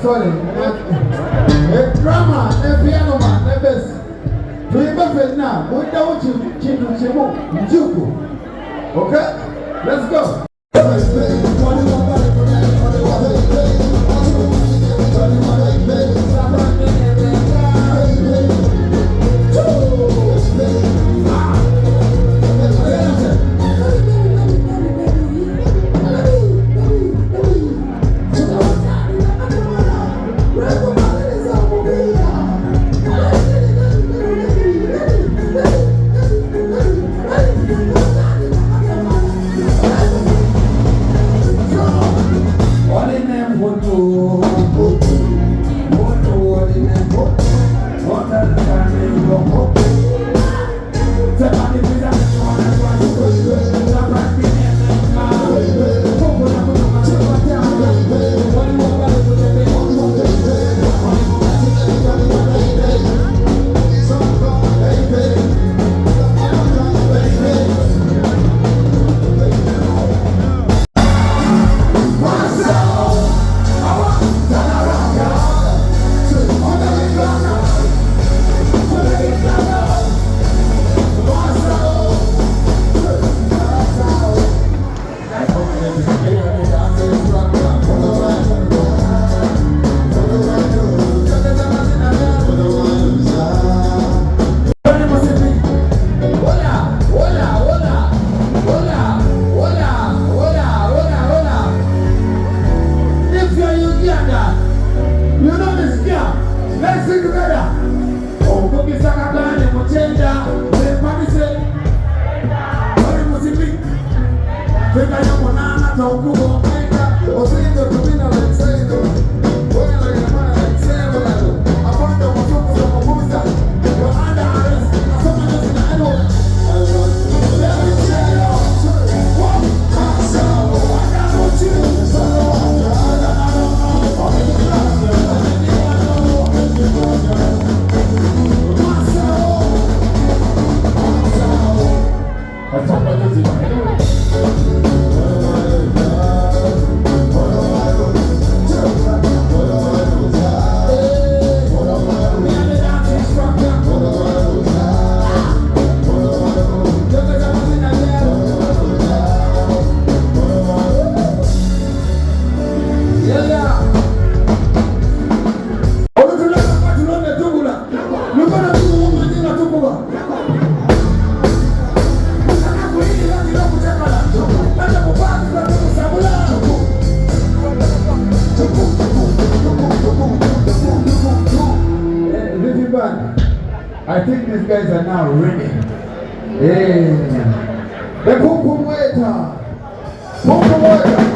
Sorry, drama, piano man, bass. Do you remember now? We don't you okay? Let's go. I think these guys are now ready. The Pupu waiter. Pupu waiter.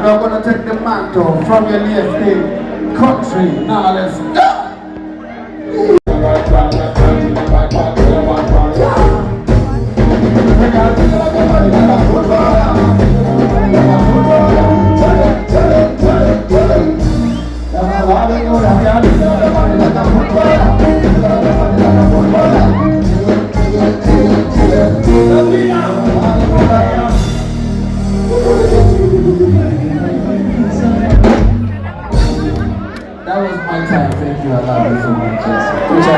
we're going to take the mantle from your left country. Now let's go. That was my time. Thank you. I love you so much. Which I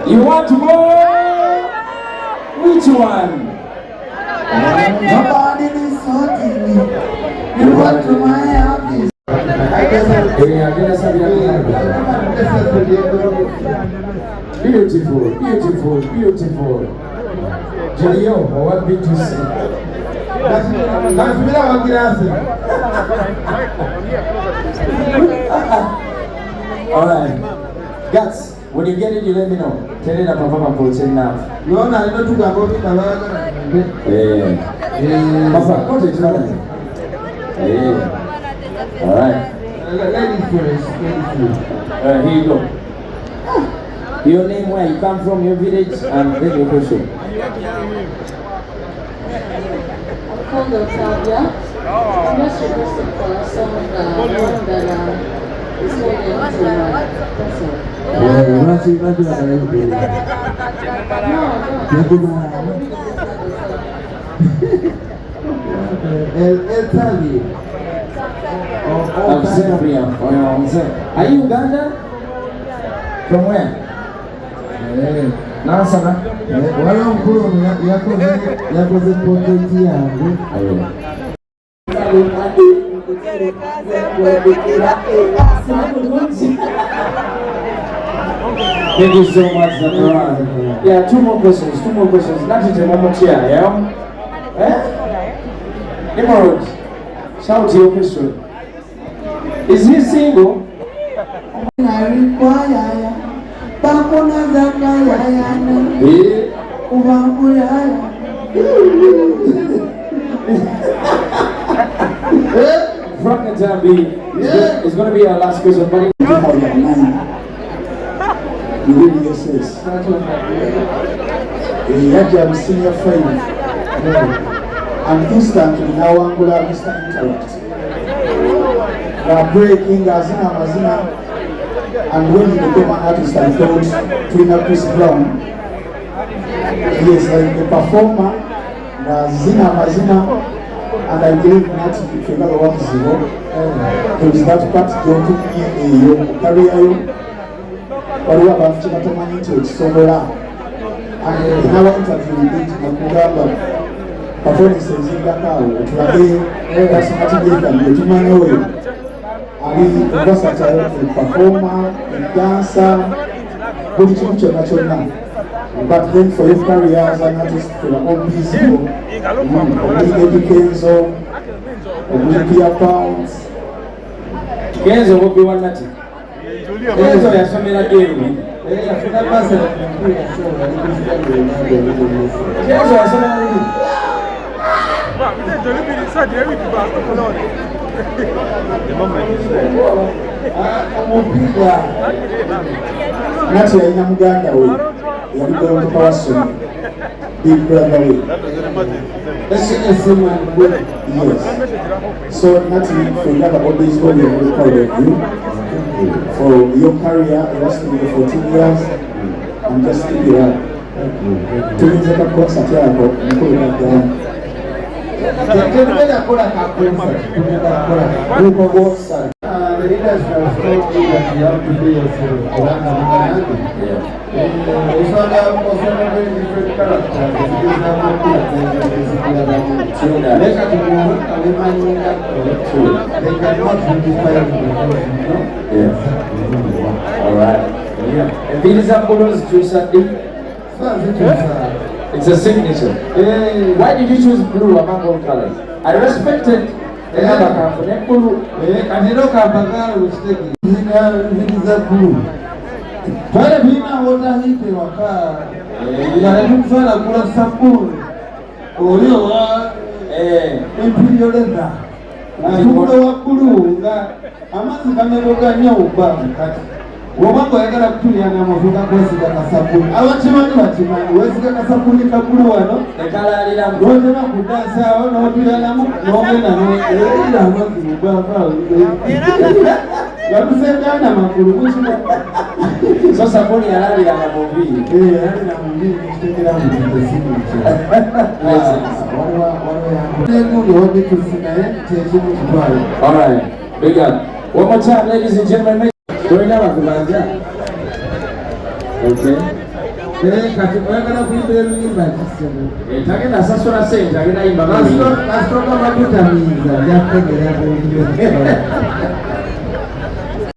need. You want more? Which one? Nobody is hurting me. You want to my office. Beautiful, beautiful, beautiful. Julio, what did you say? Alright. Guts, when you get it, you let me know. Tell it up Papa Pulse now. No, I don't think about it. Papa, what is it? Alright. Ladies first. Here you go. Your name, where you come from, your village, and then your question. I'm called Octavia. I'm just requesting for a song that is called That's all. Are you Uganda? From where? Nasana? Wala mkulu yakoze project yangu. Thank you so much, Zakaran. Yeah, two more questions. Not to the moment here, yeah? Emerald, shout your question. Is he single? Frank and Jambi, it's going to be our last question, but you really assess. He had your senior friend, and instantly now Angola Mr. Interact. They are breaking Azina Mazina, and when he became an artist, I thought Twina Chris Brown. He is like a performer, Azina Mazina, and I believe that if you got one zero, there is that part to your career. Waliwo abantu kyebatamanyi nti ekisobola nawa interview nakugamba performance eziddako awo otulage kasimatigeka etumanyi oyo ali versatile performer, dancer, buli kimu kyonna kyonna. But then for your career as an artist, for your own busy, Eddie Kenzo, Olympia Pounds. Kenzo will be one night. Kenzo yasomera Gary. Kenzo yasomera Nati yalina muganda we yalugala mu Powerson Big Brother we. Yes. So Nati, for another always very very proud of you for your career lasting for 14 years and just keep it up. Tulinze ka concert yako mkulu na gani. Tunaenda kula kakunsa. Uko bossa. The leaders have told me that you have to be yourself. It's not a very different character. They cannot redefine the Alright. Yeah. And these are photos to Sunday. It's a signature. Why did you choose blue among all colors? I respected another company. Blue. And you know, Kabbalah will take it. It is blue. Pale bina wota hipe waka. Ila mfana kula sabuni. Ulio empiriro lena atubula waggulu nga amazzi gamegoga nnyo obbamu kati oba ng'oyagala kutulira n'amafuta kwesiga kasabuni abakimanyi bakimanyi wesiga kasabuni kaggulu wano n'otema ku dansi awo n'otuliramu n'ogenda n'oera amazzi mubavaawo nga tusengana makulu mukino so sabuni yalaliranga mu nviiri yalina mu nviiri nekitegera mu egundi waditusi naye kyekimu kitwale. All right, big up. One more time, ladies and gentlemen. Tulina bakubanja. Okay. Kati oyagala kuyimbira ebiyimba kisebo. Tagenda asasula ssente agenda yimba kasitoka bakutamiiza byakutegera ebyo.